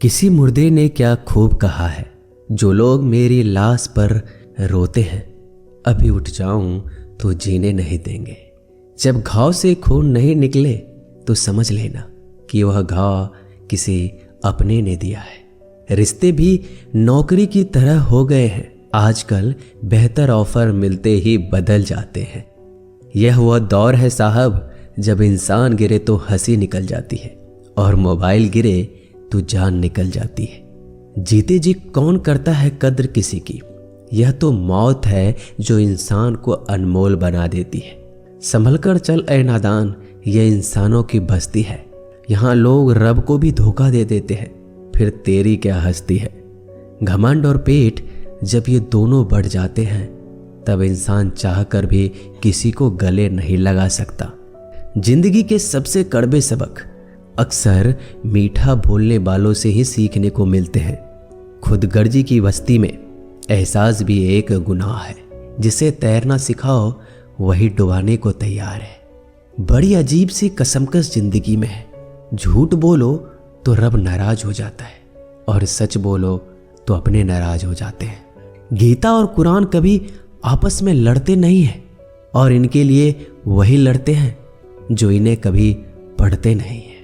किसी मुर्दे ने क्या खूब कहा है, जो लोग मेरी लाश पर रोते हैं, अभी उठ जाऊं तो जीने नहीं देंगे। जब घाव से खून नहीं निकले तो समझ लेना कि वह घाव किसी अपने ने दिया है। रिश्ते भी नौकरी की तरह हो गए हैं, आजकल बेहतर ऑफर मिलते ही बदल जाते हैं। यह वह दौर है साहब, जब इंसान गिरे तो हंसी निकल जाती है और मोबाइल गिरे तो जान निकल जाती है। जीते जी कौन करता है कद्र किसी की, यह तो मौत है जो इंसान को अनमोल बना देती है। संभल कर चल ए नादान, यह इंसानों की बस्ती है। यहाँ लोग रब को भी धोखा दे देते हैं, फिर तेरी क्या हस्ती है। घमंड और पेट जब ये दोनों बढ़ जाते हैं, तब इंसान चाहकर भी किसी को गले नहीं लगा सकता। जिंदगी के सबसे कड़वे सबक अक्सर मीठा बोलने वालों से ही सीखने को मिलते हैं। खुदगर्जी की बस्ती में एहसास भी एक गुनाह है। जिसे तैरना सिखाओ वही डुबाने को तैयार है। बड़ी अजीब सी कसमकस जिंदगी में है। झूठ बोलो तो रब नाराज हो जाता है और सच बोलो तो अपने नाराज हो जाते हैं। गीता और कुरान कभी आपस में लड़ते नहीं हैं, और इनके लिए वही लड़ते हैं जो इन्हें कभी पढ़ते नहीं हैं।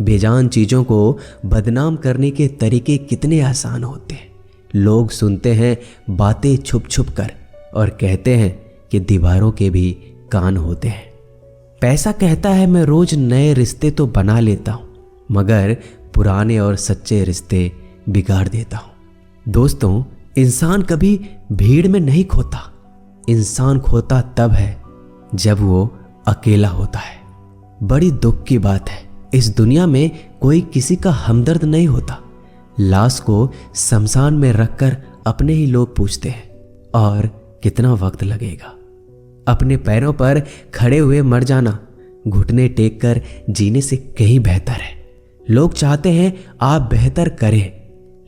बेजान चीजों को बदनाम करने के तरीके कितने आसान होते हैं। लोग सुनते हैं बातें छुप छुप कर और कहते हैं कि दीवारों के भी कान होते हैं। पैसा कहता है मैं रोज नए रिश्ते तो बना लेता हूं, मगर पुराने और सच्चे रिश्ते बिगाड़ देता हूं। दोस्तों, इंसान कभी भीड़ में नहीं खोता। इंसान खोता तब है जब वो अकेला होता है। बड़ी दुख की बात है, इस दुनिया में कोई किसी का हमदर्द नहीं होता। लाश को शमशान में रखकर अपने ही लोग पूछते हैं, और कितना वक्त लगेगा। अपने पैरों पर खड़े हुए मर जाना घुटने टेक कर जीने से कहीं बेहतर है। लोग चाहते हैं आप बेहतर करें,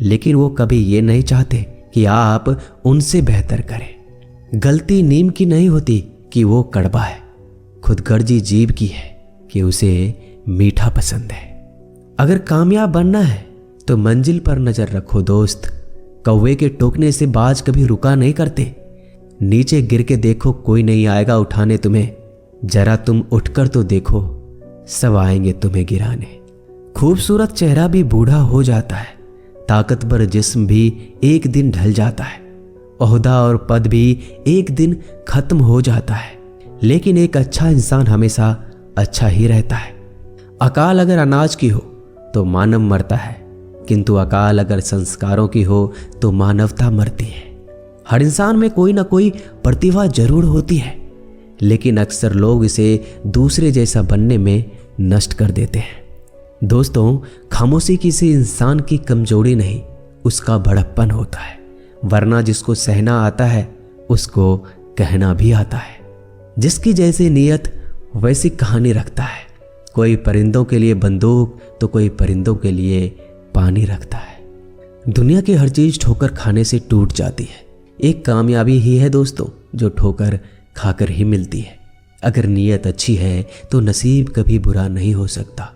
लेकिन वो कभी ये नहीं चाहते कि आप उनसे बेहतर करें। गलती नीम की नहीं होती कि वो कड़वा है, खुदगर्जी जीभ की है कि उसे मीठा पसंद है। अगर कामयाब बनना है तो मंजिल पर नजर रखो दोस्त। कौवे के टोकने से बाज कभी रुका नहीं करते। नीचे गिर के देखो, कोई नहीं आएगा उठाने तुम्हें। जरा तुम उठकर तो देखो, सब आएंगे तुम्हें गिराने। खूबसूरत चेहरा भी बूढ़ा हो जाता है, ताकतवर जिस्म भी एक दिन ढल जाता है, ओहदा और पद भी एक दिन खत्म हो जाता है, लेकिन एक अच्छा इंसान हमेशा अच्छा ही रहता है। अकाल अगर अनाज की हो तो मानव मरता है, किंतु अकाल अगर संस्कारों की हो तो मानवता मरती है। हर इंसान में कोई ना कोई प्रतिभा जरूर होती है, लेकिन अक्सर लोग इसे दूसरे जैसा बनने में नष्ट कर देते हैं। दोस्तों, खामोशी किसी इंसान की कमजोरी नहीं, उसका बड़प्पन होता है। वरना जिसको सहना आता है उसको कहना भी आता है। जिसकी जैसी नीयत वैसी कहानी रखता है। कोई परिंदों के लिए बंदूक तो कोई परिंदों के लिए पानी रखता है। दुनिया की हर चीज ठोकर खाने से टूट जाती है। एक कामयाबी ही है दोस्तों जो ठोकर खाकर ही मिलती है। अगर नीयत अच्छी है तो नसीब कभी बुरा नहीं हो सकता।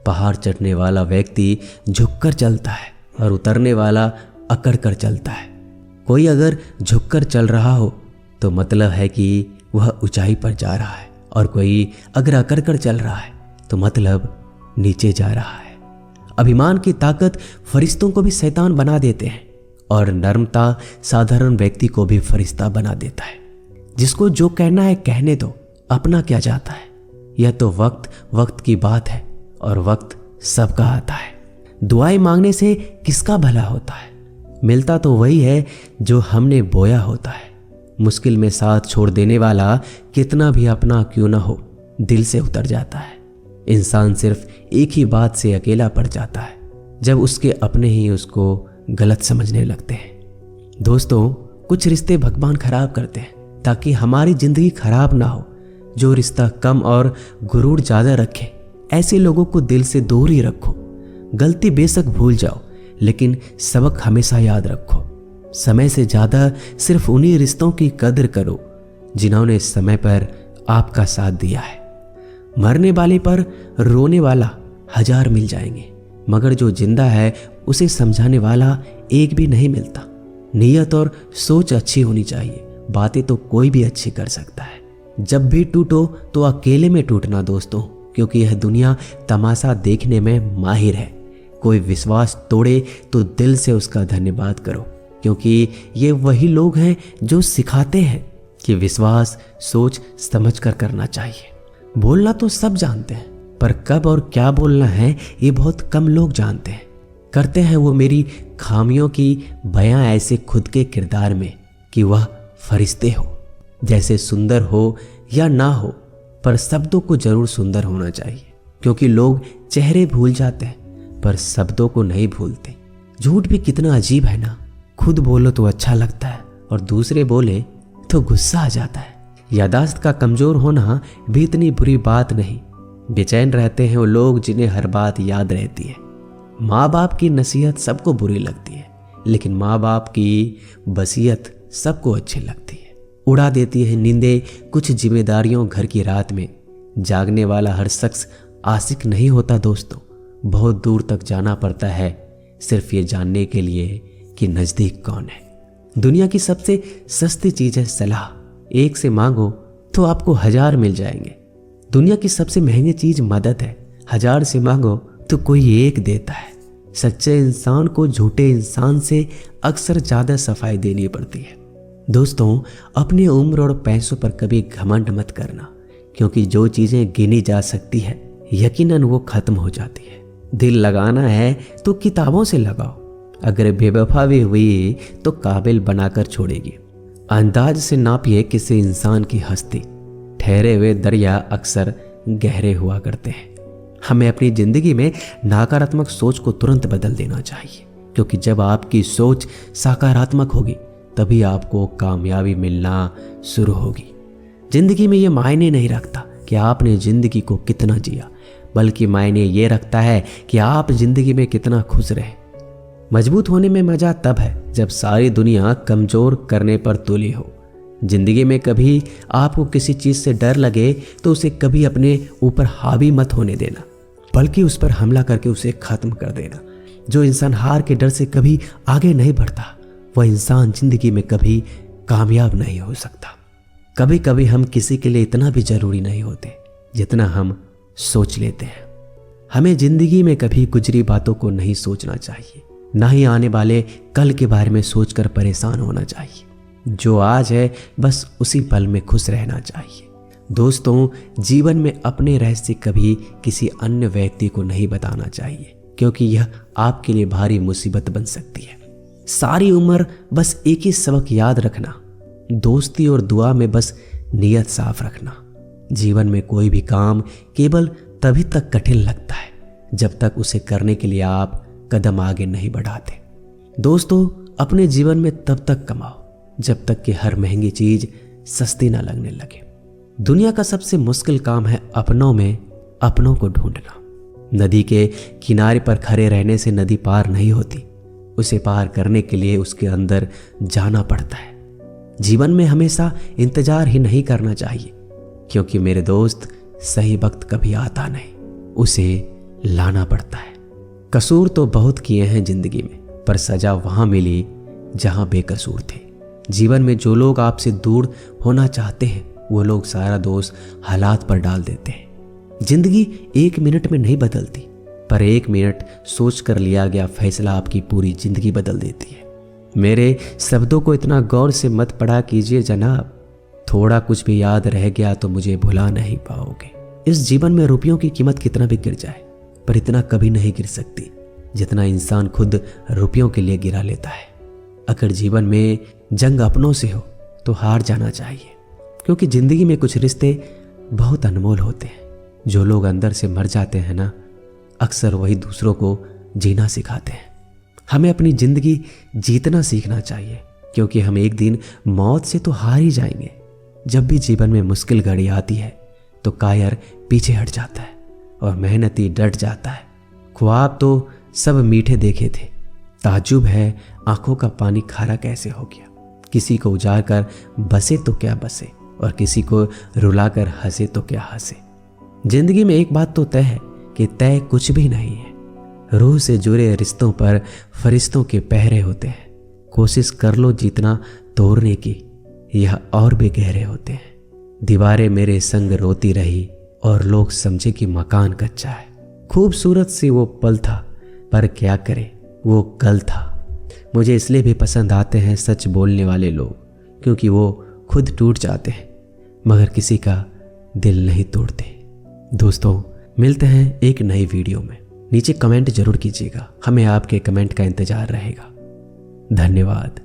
पहाड़ चढ़ने वाला व्यक्ति झुककर चलता है और उतरने वाला अकड़ कर चलता है। कोई अगर झुककर चल रहा हो तो मतलब है कि वह ऊंचाई पर जा रहा है, और कोई अगर अकड़ कर चल रहा है तो मतलब नीचे जा रहा है। अभिमान की ताकत फरिश्तों को भी शैतान बना देते हैं, और नर्मता साधारण व्यक्ति को भी फरिश्ता बना देता है। जिसको जो कहना है कहने दो, अपना क्या जाता है। यह तो वक्त की बात है, और वक्त सबका आता है। दुआएं मांगने से किसका भला होता है। मिलता तो वही है जो हमने बोया होता है। मुश्किल में साथ छोड़ देने वाला कितना भी अपना क्यों ना हो, दिल से उतर जाता है। इंसान सिर्फ एक ही बात से अकेला पड़ जाता है, जब उसके अपने ही उसको गलत समझने लगते हैं। दोस्तों, कुछ रिश्ते भगवान खराब करते हैं ताकि हमारी जिंदगी खराब ना हो। जो रिश्ता कम और गुरूर ज्यादा रखे, ऐसे लोगों को दिल से दूर ही रखो। गलती बेशक भूल जाओ, लेकिन सबक हमेशा याद रखो। समय से ज्यादा सिर्फ उन्हीं रिश्तों की कदर करो जिन्होंने समय पर आपका साथ दिया है। मरने वाले पर रोने वाला 1000 मिल जाएंगे, मगर जो जिंदा है उसे समझाने वाला एक भी नहीं मिलता। नीयत और सोच अच्छी होनी चाहिए, बातें तो कोई भी अच्छी कर सकता है। जब भी टूटो तो अकेले में टूटना दोस्तों, क्योंकि यह दुनिया तमाशा देखने में माहिर है। कोई विश्वास तोड़े तो दिल से उसका धन्यवाद करो, क्योंकि ये वही लोग हैं जो सिखाते हैं कि विश्वास सोच समझ कर करना चाहिए। बोलना तो सब जानते हैं, पर कब और क्या बोलना है ये बहुत कम लोग जानते हैं। करते हैं वो मेरी खामियों की बयां ऐसे खुद के किरदार में कि वह फरिश्ते हो, जैसे सुंदर हो या ना हो, पर शब्दों को जरूर सुंदर होना चाहिए, क्योंकि लोग चेहरे भूल जाते हैं पर शब्दों को नहीं भूलते। झूठ भी कितना अजीब है ना, खुद बोलो तो अच्छा लगता है और दूसरे बोले तो गुस्सा आ जाता है। यादाश्त का कमजोर होना भी इतनी बुरी बात नहीं। बेचैन रहते हैं वो लोग जिन्हें हर बात याद रहती है। माँ बाप की नसीहत सबको बुरी लगती है, लेकिन माँ बाप की वसीयत सबको अच्छी लगती है। उड़ा देती है नींदें कुछ जिम्मेदारियों घर की रात में। जागने वाला हर शख्स आशिक नहीं होता दोस्तों, बहुत दूर तक जाना पड़ता है सिर्फ ये जानने के लिए कि नज़दीक कौन है। दुनिया की सबसे सस्ती चीज़ है सलाह। एक से मांगो तो आपको 1000 मिल जाएंगे। दुनिया की सबसे महंगी चीज़ मदद है। 1000 से मांगो तो कोई एक देता है। सच्चे इंसान को झूठे इंसान से अक्सर ज़्यादा सफाई देनी पड़ती है। दोस्तों, अपनी उम्र और पैसों पर कभी घमंड मत करना, क्योंकि जो चीज़ें गिनी जा सकती है यकीनन वो खत्म हो जाती है। दिल लगाना है तो किताबों से लगाओ, अगर बेवफा भी हुई तो काबिल बनाकर छोड़ेगी। अंदाज से नापिए किसी इंसान की हस्ती। ठहरे हुए दरिया अक्सर गहरे हुआ करते हैं। हमें अपनी जिंदगी में नकारात्मक सोच को तुरंत बदल देना चाहिए, क्योंकि जब आपकी सोच सकारात्मक होगी तभी आपको कामयाबी मिलना शुरू होगी। जिंदगी में ये मायने नहीं रखता कि आपने जिंदगी को कितना जिया, बल्कि मायने ये रखता है कि आप जिंदगी में कितना खुश रहे। मजबूत होने में मजा तब है जब सारी दुनिया कमजोर करने पर तुली हो। जिंदगी में कभी आपको किसी चीज से डर लगे तो उसे कभी अपने ऊपर हावी मत होने देना, बल्कि उस पर हमला करके उसे खत्म कर देना। जो इंसान हार के डर से कभी आगे नहीं बढ़ता, वह इंसान जिंदगी में कभी कामयाब नहीं हो सकता। कभी कभी हम किसी के लिए इतना भी जरूरी नहीं होते जितना हम सोच लेते हैं। हमें जिंदगी में कभी गुजरी बातों को नहीं सोचना चाहिए, ना ही आने वाले कल के बारे में सोचकर परेशान होना चाहिए। जो आज है बस उसी पल में खुश रहना चाहिए। दोस्तों, जीवन में अपने रहस्य कभी किसी अन्य व्यक्ति को नहीं बताना चाहिए, क्योंकि यह आपके लिए भारी मुसीबत बन सकती है। सारी उम्र बस एक ही सबक याद रखना, दोस्ती और दुआ में बस नीयत साफ रखना। जीवन में कोई भी काम केवल तभी तक कठिन लगता है जब तक उसे करने के लिए आप कदम आगे नहीं बढ़ाते। दोस्तों, अपने जीवन में तब तक कमाओ जब तक कि हर महंगी चीज सस्ती ना लगने लगे। दुनिया का सबसे मुश्किल काम है अपनों में अपनों को ढूंढना। नदी के किनारे पर खड़े रहने से नदी पार नहीं होती, उसे पार करने के लिए उसके अंदर जाना पड़ता है। जीवन में हमेशा इंतजार ही नहीं करना चाहिए, क्योंकि मेरे दोस्त सही वक्त कभी आता नहीं, उसे लाना पड़ता है। कसूर तो बहुत किए हैं जिंदगी में, पर सजा वहां मिली जहां बेकसूर थे। जीवन में जो लोग आपसे दूर होना चाहते हैं वो लोग सारा दोष हालात पर डाल देते हैं। जिंदगी 1 मिनट में नहीं बदलती, पर 1 मिनट सोच कर लिया गया फैसला आपकी पूरी जिंदगी बदल देती है। मेरे शब्दों को इतना गौर से मत पढ़ा कीजिए जनाब, थोड़ा कुछ भी याद रह गया तो मुझे भुला नहीं पाओगे। इस जीवन में रुपयों की कीमत कितना भी गिर जाए, पर इतना कभी नहीं गिर सकती जितना इंसान खुद रुपयों के लिए गिरा लेता है। अगर जीवन में जंग अपनों से हो तो हार जाना चाहिए, क्योंकि जिंदगी में कुछ रिश्ते बहुत अनमोल होते हैं। जो लोग अंदर से मर जाते हैं ना, अक्सर वही दूसरों को जीना सिखाते हैं। हमें अपनी जिंदगी जीतना सीखना चाहिए, क्योंकि हम एक दिन मौत से तो हार ही जाएंगे। जब भी जीवन में मुश्किल घड़ी आती है तो कायर पीछे हट जाता है और मेहनती डट जाता है। ख्वाब तो सब मीठे देखे थे, ताज्जुब है आंखों का पानी खारा कैसे हो गया। किसी को उजाड़ कर बसे तो क्या बसे, और किसी को रुलाकर हंसे तो क्या हंसे। जिंदगी में एक बात तो तय है कि तय कुछ भी नहीं है। रूह से जुड़े रिश्तों पर फरिश्तों के पहरे होते हैं। कोशिश कर लो जितना तोड़ने की, यह और भी गहरे होते हैं। दीवारें मेरे संग रोती रही और लोग समझे कि मकान कच्चा है। खूबसूरत सी वो पल था, पर क्या करे वो कल था। मुझे इसलिए भी पसंद आते हैं सच बोलने वाले लोग, क्योंकि वो खुद टूट जाते हैं मगर किसी का दिल नहीं तोड़ते। दोस्तों, मिलते हैं एक नई वीडियो में। नीचे कमेंट जरूर कीजिएगा, हमें आपके कमेंट का इंतजार रहेगा। धन्यवाद।